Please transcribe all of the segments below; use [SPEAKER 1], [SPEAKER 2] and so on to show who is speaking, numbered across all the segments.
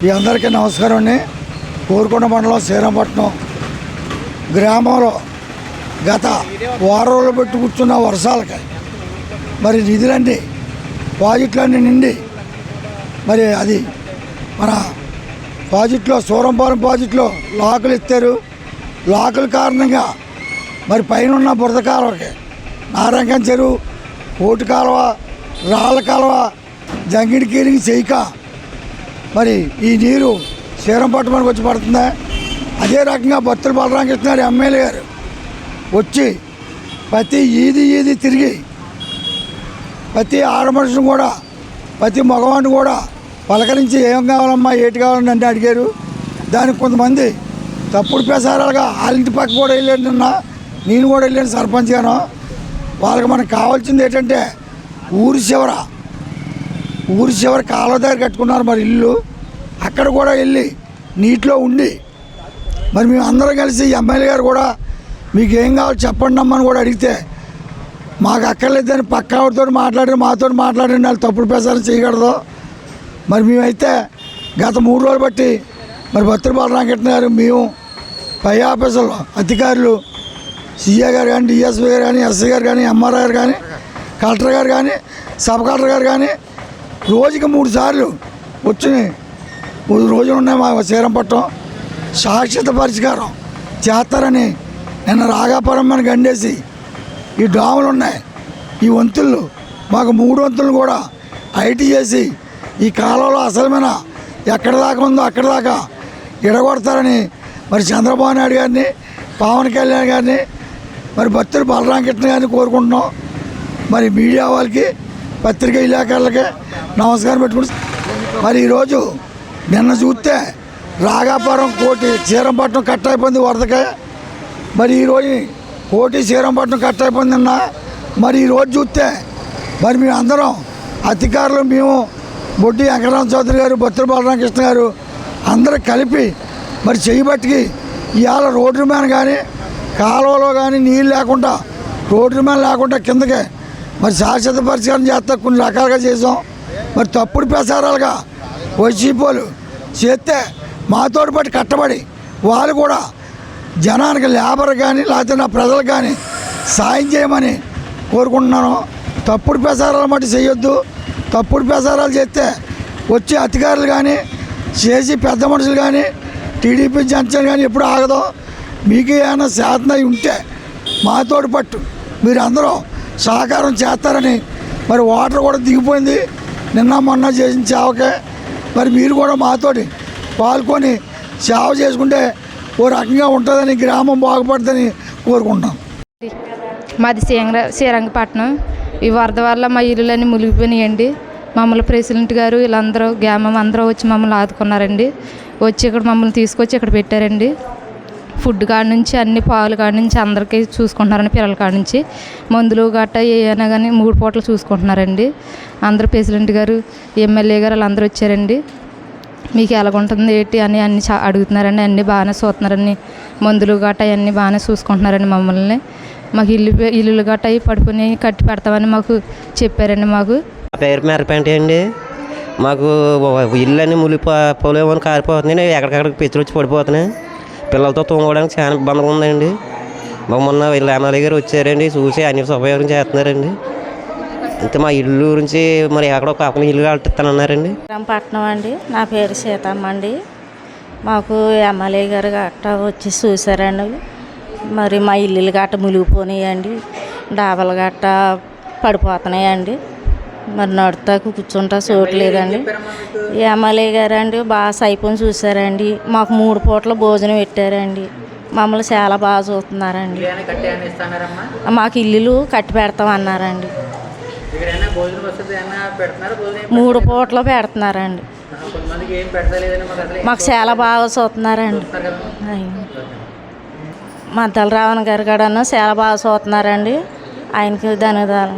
[SPEAKER 1] మీ అందరికీ నమస్కారం అండి. కోరుకొండ మండలం శ్రీరంగపట్నం గ్రామంలో గత వారం రోజులు పెట్టి కూర్చున్న వర్షాలకి మరి నిధులన్నీ ప్రాజెక్టులన్నీ నిండి మరి అది మన ప్రాజెక్టులో సూరంపాలెం ప్రాజెక్టులో లాకులు ఎత్తారు. లాకుల కారణంగా మరి పైన ఉన్న బురద కాలువకి నారాయణ చెరువు, ఓటు కాలువ, రాళ్ళ కాలువ, జంగిడి కీలింగ్ చేయక మరి ఈ నీరు శ్రీరంగపట్నానికి వచ్చి పడుతుంది. అదే రకంగా బత్తుల బలరామకృష్ణ గారు ఎమ్మెల్యే గారు వచ్చి ప్రతి ఈది తిరిగి ప్రతి ఆడమనుషుని కూడా ప్రతి మగవాడిని కూడా పలకరించి ఏం కావాలమ్మా ఏటి కావాలని అంటే అడిగారు. దానికి కొంతమంది తప్పుడు ప్రసారాలుగా వాళ్ళింటి పక్క కూడా వెళ్ళాను. నిన్న నేను కూడా వెళ్ళాను సర్పంచ్ గాను. వాళ్ళకి మనకు కావాల్సింది ఏంటంటే ఊరి చివర కాలువ దగ్గర కట్టుకున్నారు మరి ఇల్లు. అక్కడ కూడా వెళ్ళి నీటిలో ఉండి మరి మేము అందరం కలిసి ఎమ్మెల్యే గారు కూడా మీకు ఏం కావాలో చెప్పండి అమ్మని కూడా అడిగితే మాకు అక్కర్లేదని పక్క ఆవిడతో మాతో మాట్లాడండి, వాళ్ళు తప్పుడు ప్రచారం చేయకూడదు. మరి మేమైతే గత 3 రోజులు బట్టి మరి బత్తుల బలరామకృష్ణ గారు, మేము పై ఆఫీసులు అధికారులు, సీఏ గారు కానీ, డిఎస్పీ గారు కానీ, ఎస్ఐ గారు కానీ, ఎంఆర్ఐ గారు కానీ, కలెక్టర్ గారు కానీ, సబ్ కలెక్టర్ గారు కానీ రోజుకి 3 సార్లు వచ్చి 3 రోజులు ఉన్నాయి మా శ్రీరంగపట్నం శాశ్వత పరిష్కారం చేస్తారని నిన్న రాగాపురం మన గండేసి ఈ డాములు ఉన్నాయి, ఈ వంతులు మాకు 3 వంతులు కూడా ఐటీ చేసి ఈ కాలంలో అసలమైన ఎక్కడ దాకా ఉందో అక్కడ దాకా ఎడగొడతారని మరి చంద్రబాబు నాయుడు గారిని, పవన్ కళ్యాణ్ గారిని, మరి బత్తుల బలరామకృష్ణ గారిని కోరుకుంటున్నాం. మరి మీడియా వాళ్ళకి, పత్రికా విలేకరులకి నమస్కారం పెట్టుకుంటు మరి ఈరోజు నిన్న చూస్తే రాగాపురం కోటి శ్రీరంగపట్నం కట్ అయిపోయింది వరదకే. మరి ఈరోజు కోటి శ్రీరంగపట్నం కట్ అయిపోయింది నిన్న. మరి ఈరోజు చూస్తే మరి మేము అందరం అధికారులు, మేము బొడ్డి వెంకటరామ చౌదరి గారు, బత్తుల బలరామకృష్ణ గారు అందరూ కలిపి మరి చేయబట్టికి ఇవాళ రోడ్డు మీద కానీ కాలువలో కానీ నీళ్ళు లేకుండా రోడ్డు మీద లేకుండా కిందకే మరి శాశ్వత పరిష్కారం చేస్తా కొన్ని రకాలుగా చేసాం. మరి తప్పుడు ప్రచారాలుగా వైసీపీలు చేస్తే మాతోటి పాటు కట్టబడి వాళ్ళు కూడా జనానికి లేబర్ కానీ లేకపోతే నా ప్రజలకు కానీ సాయం చేయమని కోరుకుంటున్నాను. తప్పుడు ప్రచారాలు మట్టి చేయొద్దు. తప్పుడు ప్రచారాలు చేస్తే వచ్చే అధికారులు కానీ చేసి పెద్ద మనుషులు కానీ టీడీపీ జనసేన కానీ ఎప్పుడు ఆగదు. మీకు ఏమైనా శాతం ఉంటే మాతోటి పట్టు మీరు అందరూ సహకారం చేస్తారని మరి వాటర్ కూడా దిగిపోయింది నిన్న మొన్న చేసిన సేవకే. మరి మీరు కూడా మాతోటి పాల్గొని సేవ చేసుకుంటే ఓ రకంగా ఉంటుందని, గ్రామం బాగుపడుతుందని కోరుకుంటాం.
[SPEAKER 2] మాది శ్రీరంగపట్నం. ఈ వరద వల్ల మా ఇల్లులన్నీ మునిగిపోయినాయండి. మమ్మల్ని ప్రెసిడెంట్ గారు వీళ్ళందరూ గ్రామం అందరూ వచ్చి మమ్మల్ని ఆదుకున్నారండి. వచ్చి ఇక్కడ మమ్మల్ని తీసుకొచ్చి ఇక్కడ పెట్టారండి. ఫుడ్ కాడ నుంచి అన్ని పాలు కాడ నుంచి అందరికీ చూసుకుంటున్నారండి. పిల్లల కాడ నుంచి మందులు గట్ట ఏమైనా కానీ 3 పూటలు చూసుకుంటున్నారండి. అందరూ ప్రెసిడెంట్ గారు, ఎమ్మెల్యే గారు వాళ్ళందరూ వచ్చారండి. మీకు ఎలాగుంటుంది ఏంటి అని అన్ని అడుగుతున్నారండి. అన్నీ బాగానే చూస్తున్నారండి. మందులు గట్ట అవన్నీ బాగానే చూసుకుంటున్నారండి మమ్మల్ని. మాకు ఇల్లులు గట్ట అవి పడుకుని కట్టి పెడతామని మాకు చెప్పారండి. మాకు
[SPEAKER 3] పేరు మెరపంటి అండి. మాకు ఇల్లు అన్నీ ములిపోలేమని కారిపోతున్నాయి. ఎక్కడికక్కడికి పెచ్చులు వచ్చి పడిపోతున్నాయి. పిల్లలతో తోముకోవడానికి చాలా ఇబ్బందిగా ఉందండి. మాకు మొన్న వీళ్ళ ఎమ్మెల్యే గారు వచ్చారండి, చూసి అన్ని సౌకర్యం చేస్తున్నారండి. అంటే మా ఇల్లు గురించి మరి ఎక్కడో కాకుండా ఇల్లు కట్టిస్తానన్నారండి.
[SPEAKER 4] శ్రీరంగపట్నం అండి. నా పేరు సీతమ్మ అండి. మాకు ఎమ్మెల్యే గారు గట్ట వచ్చి చూసారండి. మరి మా ఇల్లులు గట్ట మునిగిపోయినాయండి. డాబాలు గట్ట పడిపోతున్నాయండి. మరి నడుతా కూర్చుంటా చోటు లేదండి. ఎమ్మెల్యే గారు అండి బాగా సైపోని చూసారండి. మాకు 3 పూటల భోజనం పెట్టారండి. మమ్మల్ని చాలా బాగా చూస్తున్నారండి. మాకు ఇల్లులు కట్టి పెడతామన్నారండి. 3 పూటలు పెడుతున్నారండి. మాకు చాలా బాగా చూస్తున్నారండి. మద్దల రావణ గారు కూడా చాలా బాగా చూస్తున్నారండి. ఆయనకి ధన్యవాదాలు.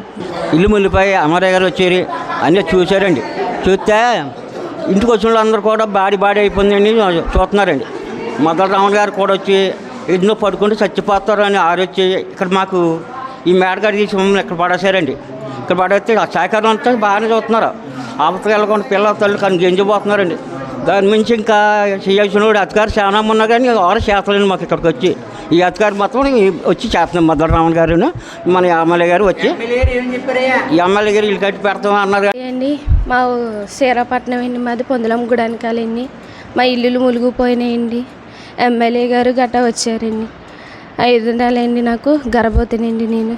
[SPEAKER 5] ఇల్లు ముల్లిపోయి అమరయ్య గారు వచ్చారు, అన్నీ చూశారండి. చూస్తే ఇంటికి వచ్చిన వాళ్ళందరూ కూడా బాడీ అయిపోయిందండి చూస్తున్నారండి. మద్దల రావణ గారు కూడా వచ్చి ఇంట్లో పడుకుంటే చచ్చిపోతారు అని ఆరొచ్చి ఇక్కడ మాకు ఈ మేడగాడి తీసి మమ్మల్ని ఇక్కడ పడేసారండి. ఇక్కడ పడేస్తే ఆ సహకారం అంతా బాగానే చూస్తున్నారు. ఆపత్తి వెళ్ళకుండా పిల్లల తల్లి కానీ గెంజిపోతున్నారండి. దాని మించి ఇంకా చేయాల్సిన అధికారులు చాలా ఉన్నా కానీ ఎవరు చేస్తలేండి మాకు ఇక్కడికి వచ్చి. ఈ అధికారి మొత్తం వచ్చి చేస్తున్నాం. మద్దరామన్ గారు మన ఎమ్మెల్యే గారు వచ్చి ఈ ఎమ్మెల్యే గారు ఇల్లు కట్టి పెడతాం అన్నారు.
[SPEAKER 6] అండి మా సీరాపట్నం అండి, మాది పొందలం గుడానికాలండి. మా ఇల్లులు మునిగిపోయినాయండి. ఎమ్మెల్యే గారు గట్టా వచ్చారండి. 5 నెలలండి నాకు గర్భవతినండి. నేను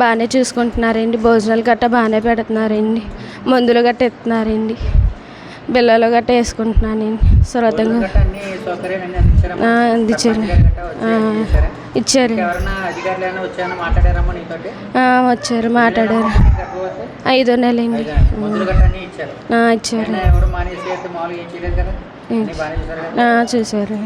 [SPEAKER 6] బాగానే చూసుకుంటున్నారండి. భోజనాలు గట్టా బాగానే పెడుతున్నారండి. మందులు గట్టా ఇస్తున్నారండి. బిల్లలు గట్టా వేసుకుంటున్నానండి. సురతంగా అందించారు. ఇచ్చారు. వచ్చారు, మాట్లాడారు. 5వ నెలండి ఇచ్చారు. చూశారు.